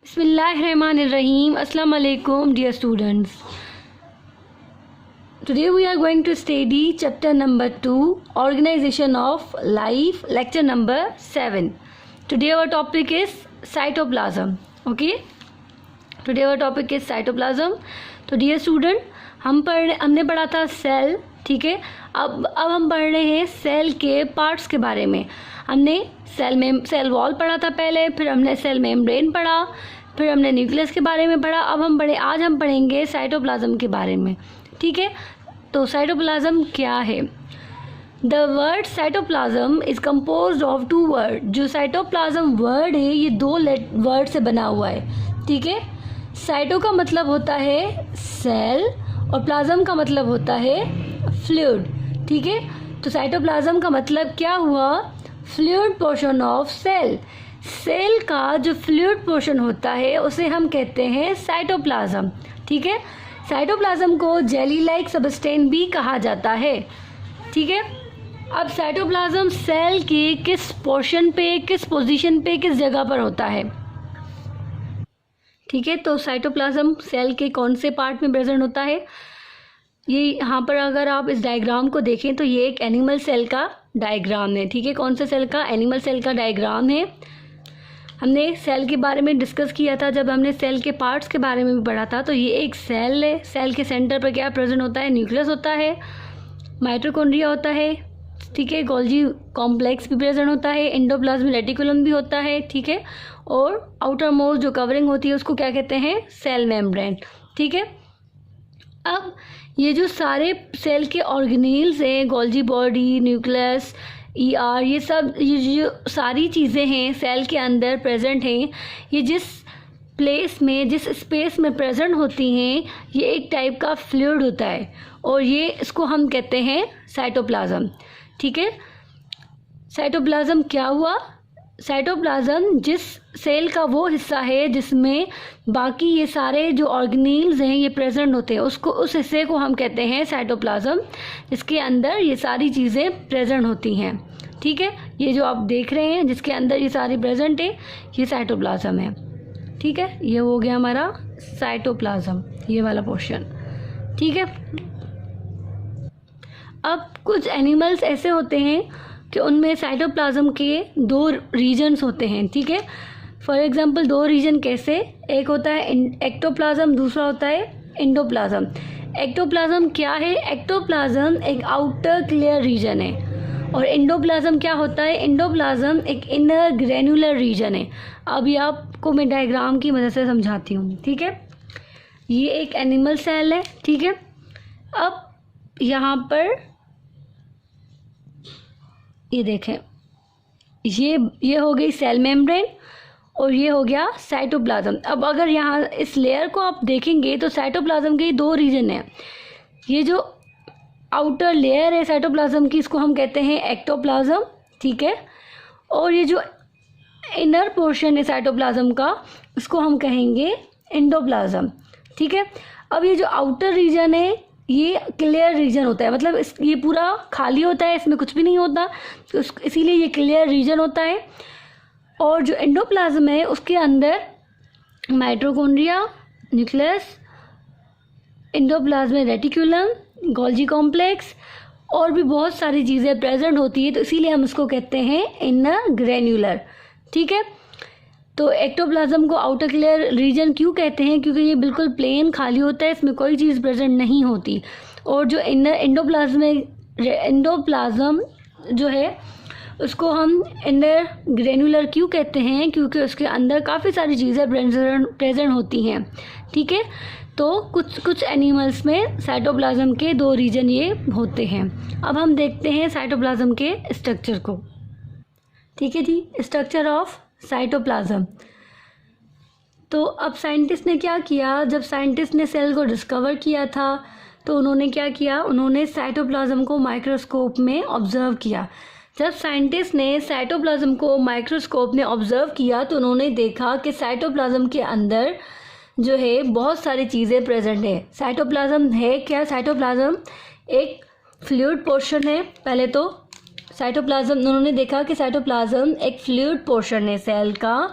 Bismillahirrahmanirrahim. Assalamu alaikum, dear students. Today we are going to study chapter number 2, Organization of Life, lecture number 7. Today our topic is cytoplasm. Okay? Today our topic is cytoplasm. तो dear student, हमने पढ़ा था cell, ठीक है. अब हम पढ़ रहे हैं सेल के पार्ट्स के बारे में. हमने सेल वॉल पढ़ा था पहले, फिर हमने सेल मेम्ब्रेन पढ़ा, फिर हमने न्यूक्लियस के बारे में पढ़ा. आज हम पढ़ेंगे साइटोप्लाज्म के बारे में, ठीक है. तो साइटोप्लाज्म क्या है? The word cytoplasm is compose of 2 word. जो साइटोप्लाज्म वर्ड है ये 2 वर्ड से बना हुआ है, ठीक है. साइटो का मतलब होता है सेल और प्लाज्म का मतलब होता है फ्लूइड, ठीक है. तो साइटोप्लाज्म का मतलब क्या हुआ? Fluid portion of cell. Cell का जो फ्लूइड पोर्शन होता है उसे हम कहते हैं साइटोप्लाज्म, ठीक है. साइटोप्लाज्म को जेली लाइक सबस्टेंस भी कहा जाता है, ठीक है. अब साइटोप्लाज्म सेल के किस पोर्शन पे, किस पोजीशन पे, किस जगह पर होता है, ठीक है. तो साइटोप्लाज्म सेल के कौन से पार्ट में प्रेजेंट होता है? ये यहाँ पर अगर आप इस डायग्राम को देखें तो ये एक एनिमल सेल का डायग्राम है, ठीक है. कौन से सेल का? एनिमल सेल का डायग्राम है. हमने सेल के बारे में डिस्कस किया था जब हमने सेल के पार्ट्स के बारे में भी पढ़ा था. तो ये एक सेल है. सेल के सेंटर पर क्या प्रेजेंट होता है? न्यूक्लियस होता है, माइटोकॉन्ड्रिया होता है, ठीक है. गोल्जी कॉम्प्लेक्स भी प्रेजेंट होता है, एंडोप्लाज्मिक रेटिकुलम भी होता है, ठीक है. और आउटर मोस्ट जो कवरिंग होती है उसको क्या कहते हैं? सेल मेम्ब्रेन, ठीक है. अब ये जो सारे सेल के ऑर्गेनेल्स हैं, गोल्जी बॉडी, न्यूक्लियस, ER, ये जो सारी चीज़ें हैं सेल के अंदर प्रेजेंट हैं, ये जिस प्लेस में, जिस स्पेस में प्रेजेंट होती हैं, ये एक टाइप का फ्लूइड होता है और ये इसको हम कहते हैं साइटोप्लाज्म, ठीक है. साइटोप्लाज्म क्या हुआ? साइटोप्लाज्म जिस सेल का वो हिस्सा है जिसमें बाकी ये सारे जो ऑर्गेनेल्स हैं ये प्रेजेंट होते हैं, उस हिस्से को हम कहते हैं साइटोप्लाज्म, जिसके अंदर ये सारी चीज़ें प्रेजेंट होती हैं, ठीक है. ये जो आप देख रहे हैं जिसके अंदर ये सारी प्रेजेंट है, ये साइटोप्लाज्म है, ठीक है. ये हो गया हमारा साइटोप्लाज्म, ये वाला पोर्शन, ठीक है. अब कुछ एनिमल्स ऐसे होते हैं कि उनमें साइटोप्लाज्म के 2 रीजन्स होते हैं, ठीक है. फॉर एग्जांपल 2 रीजन कैसे? एक होता है एक्टोप्लाज्म, दूसरा होता है एंडोप्लाज्म. एक्टोप्लाज्म क्या है? एक्टोप्लाज्म एक आउटर क्लियर रीजन है और एंडोप्लाज्म क्या होता है? एंडोप्लाज्म एक इनर ग्रेनुलर रीजन है. अभी आपको मैं डायग्राम की मदद से समझाती हूँ, ठीक है. ये एक एनिमल सेल है, ठीक है. अब यहाँ पर ये देखें, ये हो गई सेल मेम्ब्रेन और ये हो गया साइटोप्लाज्म. अब अगर यहाँ इस लेयर को आप देखेंगे तो साइटोप्लाज्म के 2 रीजन हैं. ये जो आउटर लेयर है साइटोप्लाज्म की, इसको हम कहते हैं एक्टोप्लाज्म, ठीक है. और ये जो इनर पोर्शन है साइटोप्लाज्म का, इसको हम कहेंगे एंडोप्लाज्म, ठीक है. अब ये जो आउटर रीजन है ये क्लियर रीजन होता है, मतलब ये पूरा खाली होता है, इसमें कुछ भी नहीं होता, तो इसीलिए ये क्लियर रीजन होता है. और जो एंडोप्लाज्म है उसके अंदर mitochondria, nucleus, endoplasmic reticulum, Golgi complex और भी बहुत सारी चीज़ें प्रेजेंट होती है, तो इसीलिए हम इसको कहते हैं इनर ग्रेन्युलर, ठीक है. तो एक्टोप्लाज्म को आउटर क्लियर रीजन क्यों कहते हैं? क्योंकि ये बिल्कुल प्लेन खाली होता है, इसमें कोई चीज़ प्रेजेंट नहीं होती. और जो एंडोप्लाज्म जो है उसको हम इनर ग्रेनुलर क्यों कहते हैं? क्योंकि उसके अंदर काफ़ी सारी चीज़ें प्रेजेंट होती हैं, ठीक है. तो कुछ एनिमल्स में साइटोप्लाज्म के 2 रीजन ये होते हैं. अब हम देखते हैं साइटोप्लाज्म के स्ट्रक्चर को, ठीक है जी. Structure of cytoplasm. तो अब साइंटिस्ट ने क्या किया? जब साइंटिस्ट ने सेल को डिस्कवर किया था तो उन्होंने क्या किया? उन्होंने साइटोप्लाज्म को माइक्रोस्कोप में ऑब्जर्व किया. जब साइंटिस्ट ने साइटोप्लाज्म को माइक्रोस्कोप में ऑब्जर्व किया तो उन्होंने देखा कि साइटोप्लाज्म के अंदर जो है बहुत सारी चीज़ें प्रेजेंट है. साइटोप्लाज्म है क्या? साइटोप्लाज्म एक फ्लूइड पोर्शन है. पहले तो साइटोप्लाज्म उन्होंने देखा कि साइटोप्लाज्म एक फ्लूइड पोर्शन है सेल का,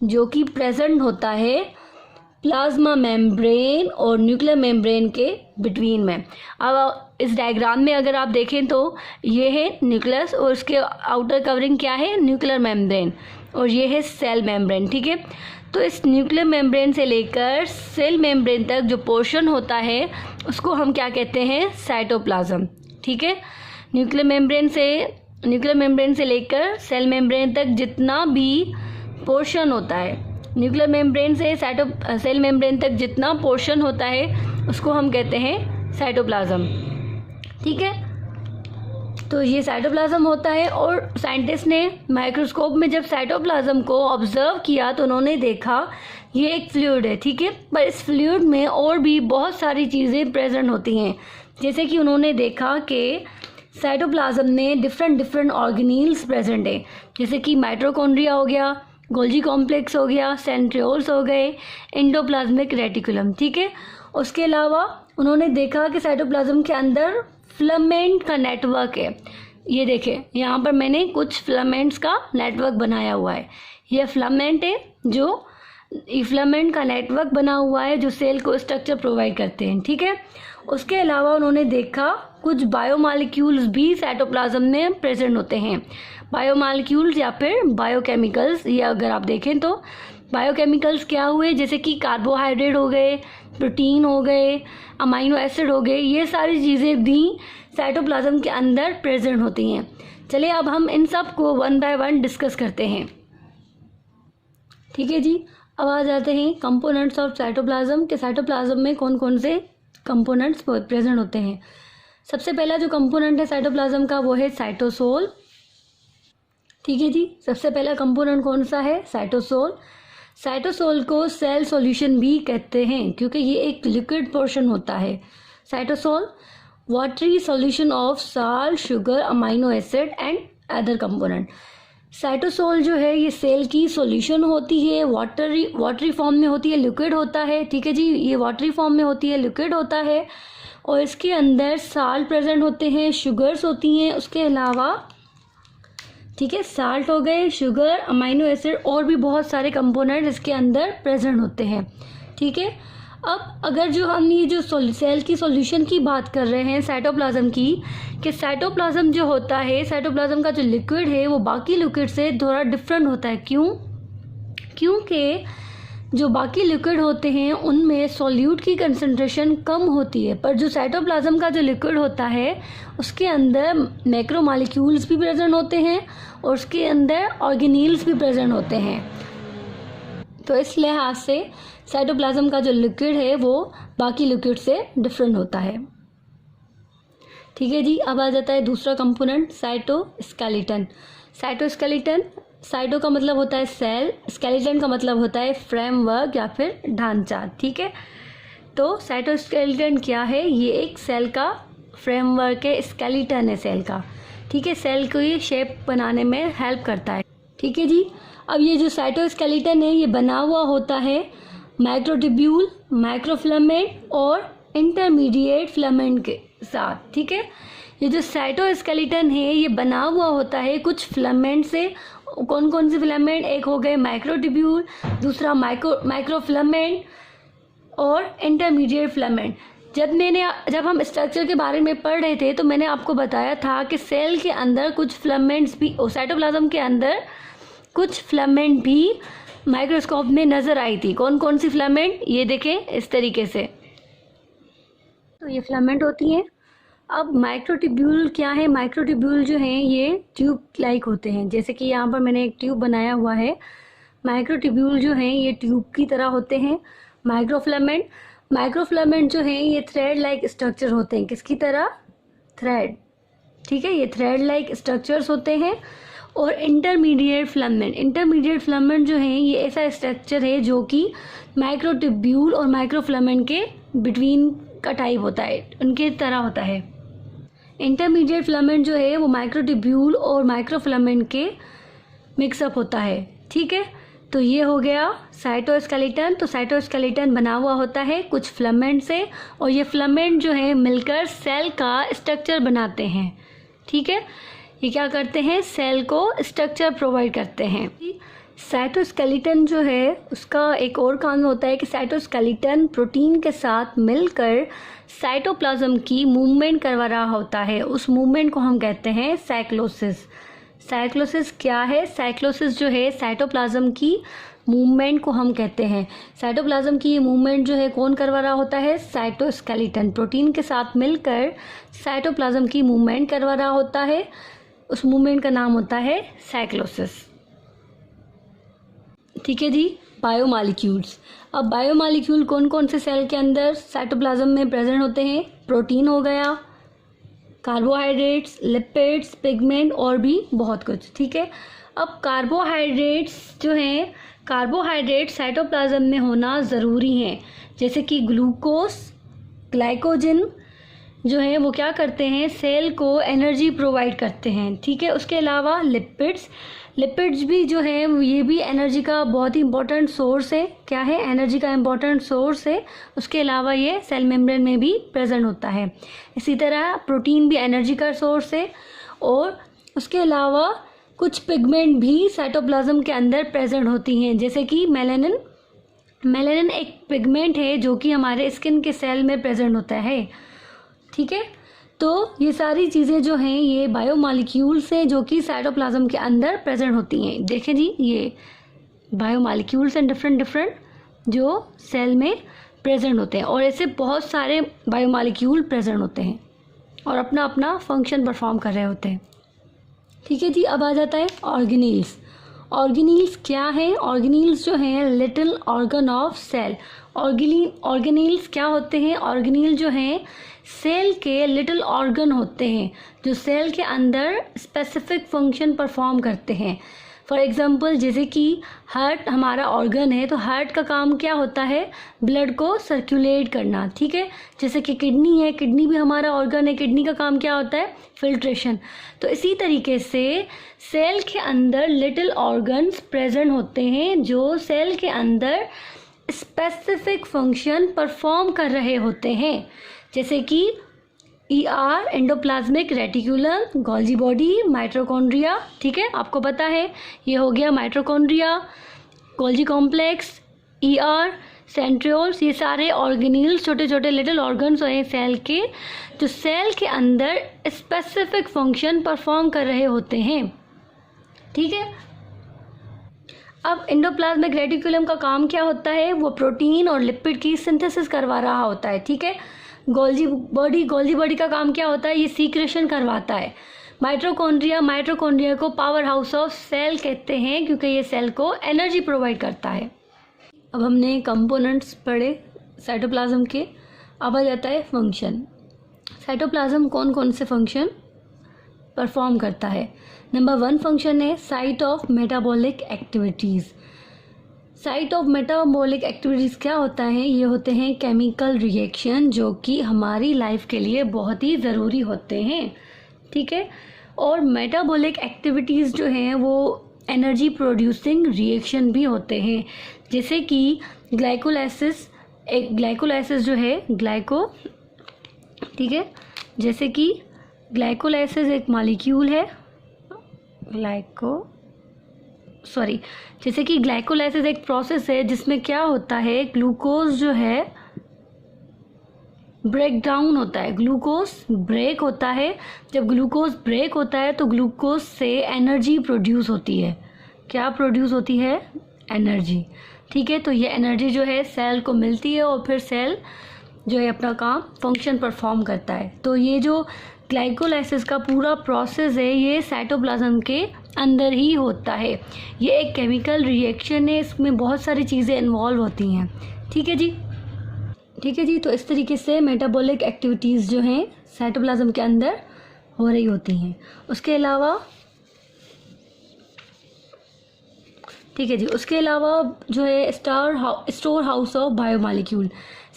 जो कि प्रेजेंट होता है प्लाज्मा मेम्ब्रेन और न्यूक्लियर मेम्ब्रेन के बिटवीन में। अब इस डायग्राम में अगर आप देखें तो ये है न्यूक्लियस और उसके आउटर कवरिंग क्या है, न्यूक्लियर मेम्ब्रेन, और ये है सेल मेम्ब्रेन। ठीक है, तो इस न्यूक्लियर मेम्ब्रेन से लेकर सेल मेम्ब्रेन तक जो पोर्शन होता है उसको हम क्या कहते हैं, साइटोप्लाज्म। ठीक है, न्यूक्लियर मेम्ब्रेन से लेकर सेल मेम्ब्रेन तक जितना भी पोर्शन होता है, न्यूक्लियर मेम्ब्रेन से सेल मेम्ब्रेन तक जितना पोर्शन होता है उसको हम कहते हैं साइटोप्लाज्म। ठीक है, तो ये साइटोप्लाज्म होता है। और साइंटिस्ट ने माइक्रोस्कोप में जब साइटोप्लाज्म को ऑब्जर्व किया तो उन्होंने देखा ये एक फ्लूइड है। ठीक है, पर इस फ्लूइड में और भी बहुत सारी चीज़ें प्रेजेंट होती हैं, जैसे कि उन्होंने देखा कि साइटोप्लाज्म में डिफरेंट ऑर्गेनील्स प्रेजेंट है, जैसे कि माइटोकॉन्ड्रिया हो गया, गोल्जी कॉम्प्लेक्स हो गया, सेंट्रियोल्स हो गए, एंडोप्लाज्मिक रेटिकुलम। ठीक है, उसके अलावा उन्होंने देखा कि साइटोप्लाज्म के अंदर फिलामेंट का नेटवर्क है। ये देखें, यहाँ पर मैंने कुछ फिलामेंट्स का नेटवर्क बनाया हुआ है। ये फिलामेंट है, जो फिलामेंट का नेटवर्क बना हुआ है जो सेल को स्ट्रक्चर प्रोवाइड करते हैं। ठीक है, उसके अलावा उन्होंने देखा कुछ बायोमॉलिक्यूल्स भी साइटोप्लाज्म में प्रेजेंट होते हैं। बायोमॉलिक्यूल्स या फिर बायोकेमिकल्स, ये अगर आप देखें तो बायोकेमिकल्स क्या हुए, जैसे कि कार्बोहाइड्रेट हो गए, प्रोटीन हो गए, अमाइनो एसिड हो गए, ये सारी चीज़ें भी साइटोप्लाज्म के अंदर प्रेजेंट होती हैं। चलिए अब हम इन सब को वन बाय वन डिस्कस करते हैं। ठीक है जी, अब आ जाते हैं कंपोनेंट्स ऑफ साइटोप्लाज्म के साइटोप्लाज्म में कौन कौन से कंपोनेंट्स प्रेजेंट होते हैं। सबसे पहला जो कंपोनेंट है साइटोप्लाज्म का वो है साइटोसोल। ठीक है जी, सबसे पहला कंपोनेंट कौन सा है, साइटोसोल। साइटोसोल को सेल सॉल्यूशन भी कहते हैं क्योंकि ये एक लिक्विड पोर्शन होता है। Cytosol watery solution of salt, sugar, amino acid and other component. Cytosol जो है ये सेल की सॉल्यूशन होती है, वाटरी फॉर्म में होती है, लिक्विड होता है। ठीक है जी, ये वाटरी फॉर्म में होती है, लिक्विड होता है, और इसके अंदर साल्ट प्रेजेंट होते हैं, शुगर्स होती हैं, उसके अलावा ठीक है साल्ट हो गए, शुगर, अमाइनो एसिड और भी बहुत सारे कंपोनेंट इसके अंदर प्रेजेंट होते हैं। ठीक है, अब अगर जो हम ये जो सेल की सॉल्यूशन की बात कर रहे हैं साइटोप्लाज्म की, कि साइटोप्लाज्म जो होता है, साइटोप्लाज्म का जो लिक्विड है वो बाकी लिक्विड से थोड़ा डिफरेंट होता है। क्योंकि जो बाकी लिक्विड होते हैं उनमें सॉल्यूट की कंसंट्रेशन कम होती है, पर जो साइटोप्लाज्म का जो लिक्विड होता है उसके अंदर मैक्रोमॉलिक्यूल्स भी प्रेजेंट होते हैं और उसके अंदर ऑर्गेनील्स भी प्रेजेंट होते हैं। तो इस लिहाज से साइटोप्लाज्म का जो लिक्विड है वो बाकी लिक्विड से डिफरेंट होता है। ठीक है जी, अब आ जाता है दूसरा कंपोनेंट साइटोस्केलेटन। साइटोस्केलेटन, साइटो का मतलब होता है सेल, स्केलेटन का मतलब होता है फ्रेमवर्क या फिर ढांचा। ठीक है, तो साइटोस्केलेटन क्या है, ये एक सेल का फ्रेमवर्क है, स्केलेटन है सेल का। ठीक है, सेल को ये शेप बनाने में हेल्प करता है। ठीक है जी, अब ये जो साइटोस्केलेटन है ये बना हुआ होता है माइक्रोट्यूब्यूल, माइक्रोफिलामेंट और इंटरमीडिएट फिलामेंट के साथ। ठीक है, ये जो साइटोस्केलेटन है ये बना हुआ होता है कुछ फिलामेंट से। कौन कौन से फिलामेंट, एक हो गए माइक्रोट्यूब्यूल, दूसरा माइक्रोफिलामेंट और इंटरमीडिएट फिलामेंट। जब हम स्ट्रक्चर के बारे में पढ़ रहे थे तो मैंने आपको बताया था कि सेल के अंदर कुछ फिलामेंट्स भी, साइटोप्लाज्म के अंदर कुछ फिलामेंट भी माइक्रोस्कोप में नज़र आई थी। कौन कौन सी फिलामेंट, ये देखें इस तरीके से, तो ये फिलामेंट होती हैं। अब माइक्रोट्यूब्यूल क्या है, माइक्रोट्यूब्यूल जो हैं ये ट्यूब लाइक होते हैं, जैसे कि यहाँ पर मैंने एक ट्यूब बनाया हुआ है। माइक्रोट्यूब्यूल जो हैं ये ट्यूब की तरह होते हैं। माइक्रोफिलामेंट जो हैं ये थ्रेड लाइक स्ट्रक्चर होते हैं, किसकी तरह, थ्रेड। ठीक है, ये थ्रेड लाइक स्ट्रक्चर्स होते हैं। और इंटरमीडिएट फिलामेंट जो हैं ये ऐसा स्ट्रक्चर है जो कि माइक्रोट्यूब्यूल और माइक्रोफिलामेंट के बिटवीन का टाइप होता है, उनके तरह होता है। इंटरमीडिएट फिलामेंट जो है वो माइक्रोट्यूब्यूल और माइक्रोफिलामेंट के मिक्सअप होता है। ठीक है, तो ये हो गया साइटोस्केलेटन। तो साइटोस्केलेटन बना हुआ होता है कुछ फिलामेंट से, और ये फिलामेंट जो है मिलकर सेल का स्ट्रक्चर बनाते हैं। ठीक है, ये क्या करते हैं, सेल को स्ट्रक्चर प्रोवाइड करते हैं। साइटोस्केलेटन जो है उसका एक और काम होता है कि साइटोस्केलेटन प्रोटीन के साथ मिलकर साइटोप्लाज्म की मूवमेंट करवा रहा होता है। उस मूवमेंट को हम कहते हैं साइक्लोसिस। साइक्लोसिस क्या है? साइक्लोसिस जो है साइटोप्लाज्म की मूवमेंट को हम कहते हैं। साइटोप्लाज्म की ये मूवमेंट जो है कौन करवा रहा होता है? साइटोस्केलेटन प्रोटीन के साथ मिलकर साइटोप्लाज्म की मूवमेंट करवा रहा होता है। उस मूवमेंट का नाम होता है साइक्लोसिस। ठीक है जी। बायोमॉलिक्यूल्स। अब बायोमॉलिक्यूल कौन कौन से सेल के अंदर साइटोप्लाज्म में प्रेजेंट होते हैं? प्रोटीन हो गया, कार्बोहाइड्रेट्स, लिपिड्स, पिगमेंट और भी बहुत कुछ। ठीक है। अब कार्बोहाइड्रेट्स जो हैं, कार्बोहाइड्रेट साइटोप्लाज्म में होना ज़रूरी है। जैसे कि ग्लूकोज, ग्लाइकोजन जो है वो क्या करते हैं? सेल को एनर्जी प्रोवाइड करते हैं। ठीक है। उसके अलावा लिपिड्स, लिपिड्स भी जो है ये भी एनर्जी का बहुत ही इंपॉर्टेंट सोर्स है। क्या है? एनर्जी का इंपॉर्टेंट सोर्स है। उसके अलावा ये सेल मेम्ब्रेन में भी प्रेजेंट होता है। इसी तरह प्रोटीन भी एनर्जी का सोर्स है और उसके अलावा कुछ पिगमेंट भी साइटोप्लाज्म के अंदर प्रेजेंट होती हैं, जैसे कि मेलानिन। मेलानिन एक पिगमेंट है जो कि हमारे स्किन के सेल में प्रेजेंट होता है। ठीक है। तो ये सारी चीज़ें जो हैं ये बायोमॉलिक्यूल्स हैं जो कि साइटोप्लाज्म के अंदर प्रेजेंट होती हैं। देखें जी, ये बायोमॉलिक्यूल्स हैं डिफरेंट डिफरेंट जो सेल में प्रेजेंट होते हैं और ऐसे बहुत सारे बायोमॉलिक्यूल प्रेजेंट होते हैं और अपना अपना फंक्शन परफॉर्म कर रहे होते हैं। ठीक है जी। अब आ जाता है ऑर्गेनील्स। ऑर्गेनील्स क्या है? ऑर्गेनील्स जो हैं little organ of cell. Organelles क्या होते हैं? ऑर्गेनील जो हैं सेल के लिटिल ऑर्गन होते हैं जो सेल के अंदर स्पेसिफिक फंक्शन परफॉर्म करते हैं। फॉर एग्जांपल जैसे कि हार्ट हमारा ऑर्गन है, तो हार्ट का काम क्या होता है? ब्लड को सर्कुलेट करना। ठीक है। जैसे कि किडनी है, किडनी भी हमारा ऑर्गन है, किडनी का काम क्या होता है? फिल्ट्रेशन। तो इसी तरीके से सेल के अंदर लिटिल ऑर्गन्स प्रेजेंट होते हैं जो सेल के अंदर स्पेसिफिक फंक्शन परफॉर्म कर रहे होते हैं, जैसे कि ER, endoplasmic reticulum, Golgi body, mitochondria. ठीक है। आपको पता है ये हो गया mitochondria, Golgi complex, ER, centrioles. ये सारे ऑर्गेनील्स छोटे छोटे लिटिल ऑर्गन्स हैं सेल के जो सेल के अंदर स्पेसिफिक फंक्शन परफॉर्म कर रहे होते हैं। ठीक है। अब एंडोप्लाज्मिक रेटिकुलम का काम क्या होता है? वो प्रोटीन और लिपिड की सिंथेसिस करवा रहा होता है। ठीक है। गोल्जी बॉडी का काम क्या होता है? ये सीक्रेशन करवाता है। माइटोकॉन्ड्रिया को पावर हाउस ऑफ सेल कहते हैं क्योंकि ये सेल को एनर्जी प्रोवाइड करता है। अब हमने कंपोनेंट्स पढ़े साइटोप्लाज्म के। अब आ जाता है फंक्शन। साइटोप्लाज्म कौन कौन से फंक्शन परफॉर्म करता है? नंबर 1 फंक्शन है site of metabolic activities. Site of metabolic activities क्या होता है? ये होते हैं केमिकल रिएक्शन जो कि हमारी लाइफ के लिए बहुत ही ज़रूरी होते हैं। ठीक है। और मेटाबॉलिक एक्टिविटीज़ जो हैं वो एनर्जी प्रोड्यूसिंग रिएक्शन भी होते हैं, जैसे कि ग्लाइकोलाइसिस। एक ग्लाइकोलाइसिस जो है ठीक है। जैसे कि ग्लाइकोलाइसिस एक मॉलिक्यूल है, जैसे कि ग्लाइकोलाइसिस एक प्रोसेस है जिसमें क्या होता है? ग्लूकोज जो है ब्रेक डाउन होता है, ग्लूकोज ब्रेक होता है। जब ग्लूकोज ब्रेक होता है तो ग्लूकोज से एनर्जी प्रोड्यूस होती है। क्या प्रोड्यूस होती है? एनर्जी। ठीक है। तो ये एनर्जी जो है सेल को मिलती है और फिर सेल जो है अपना काम फंक्शन परफॉर्म करता है। तो ये जो ग्लाइकोलाइसिस का पूरा प्रोसेस है ये साइटोप्लाज्म के अंदर ही होता है। ये एक केमिकल रिएक्शन है, इसमें बहुत सारी चीज़ें इन्वॉल्व होती हैं। ठीक है जी। ठीक है जी। तो इस तरीके से मेटाबॉलिक एक्टिविटीज़ जो हैं साइटोप्लाज्म के अंदर हो रही होती हैं। उसके अलावा ठीक है जी, उसके अलावा जो है store house of biomolecule.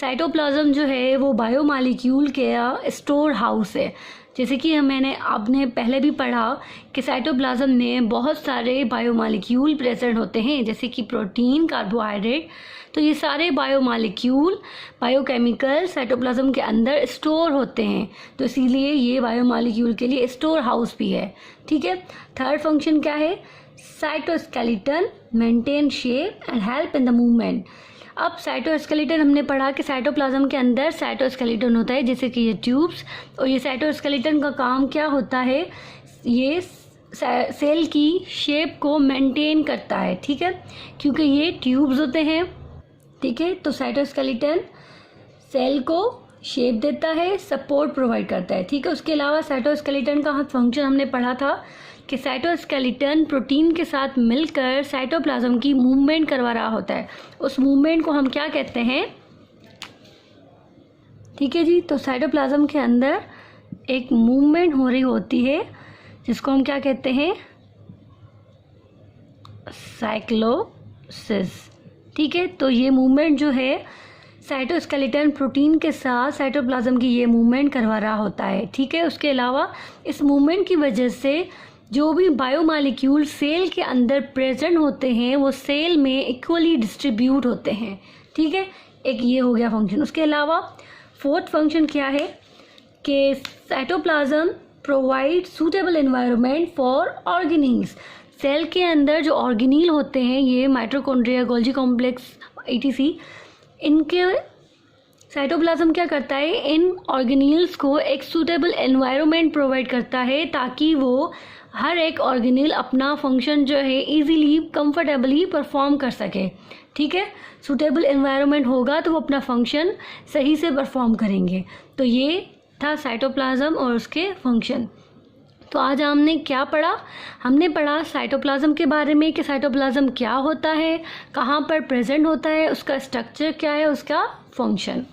Cytoplasm जो है वो बायोमॉलिक्यूल के स्टोर हाउस है। जैसे कि आपने पहले भी पढ़ा कि साइटोप्लाज्म में बहुत सारे बायोमॉलिक्यूल प्रेजेंट होते हैं, जैसे कि प्रोटीन, कार्बोहाइड्रेट। तो ये सारे बायोमॉलिक्यूल बायोकेमिकल साइटोप्लाज्म के अंदर स्टोर होते हैं, तो इसीलिए ये बायोमॉलिक्यूल के लिए स्टोर हाउस भी है। ठीक है। थर्ड फंक्शन क्या है? Cytoskeleton maintain shape and help in the movement. अब साइटोस्केलेटन हमने पढ़ा कि साइटोप्लाज्म के अंदर साइटोस्केलेटन होता है, जैसे कि ये ट्यूब्स, और ये साइटोस्केलेटन का काम क्या होता है, ये सेल की शेप को मेंटेन करता है, ठीक है, क्योंकि ये ट्यूब्स होते हैं, ठीक है। तो साइटोस्केलेटन सेल को शेप देता है, सपोर्ट प्रोवाइड करता है, ठीक है। उसके अलावा साइटोस्केलेटन का फंक्शन हमने पढ़ा था कि साइटोस्केलेटन प्रोटीन के साथ मिलकर साइटोप्लाज्म की मूवमेंट करवा रहा होता है। उस मूवमेंट को हम क्या कहते हैं, ठीक है जी। तो साइटोप्लाज्म के अंदर एक मूवमेंट हो रही होती है जिसको हम क्या कहते हैं, साइक्लोसिस, ठीक है। तो ये मूवमेंट जो है साइटोस्केलेटन प्रोटीन के साथ साइटोप्लाज्म की ये मूवमेंट करवा रहा होता है, ठीक है। उसके अलावा इस मूवमेंट की वजह से जो भी बायोमॉलिक्यूल सेल के अंदर प्रेजेंट होते हैं वो सेल में इक्वली डिस्ट्रीब्यूट होते हैं, ठीक है। एक ये हो गया फंक्शन। उसके अलावा फोर्थ फंक्शन क्या है कि cytoplasm provide suitable environment for organelles. Cell के अंदर जो ऑर्गेनील होते हैं, ये माइटोकॉन्ड्रिया, गोल्गी कॉम्प्लेक्स, etc, इनके साइटोप्लाज्म क्या करता है, इन ऑर्गेनील्स को एक सूटेबल एनवायरनमेंट प्रोवाइड करता है ताकि वो हर एक ऑर्गेनील अपना फंक्शन जो है इजीली कंफर्टेबली परफॉर्म कर सके, ठीक है। सूटेबल एनवायरनमेंट होगा तो वो अपना फंक्शन सही से परफॉर्म करेंगे। तो ये था साइटोप्लाज्म और उसके फंक्शन। तो आज हमने क्या पढ़ा, हमने पढ़ा साइटोप्लाज्म के बारे में कि साइटोप्लाज्म क्या होता है, कहाँ पर प्रेजेंट होता है, उसका स्ट्रक्चर क्या है, उसका फंक्शन।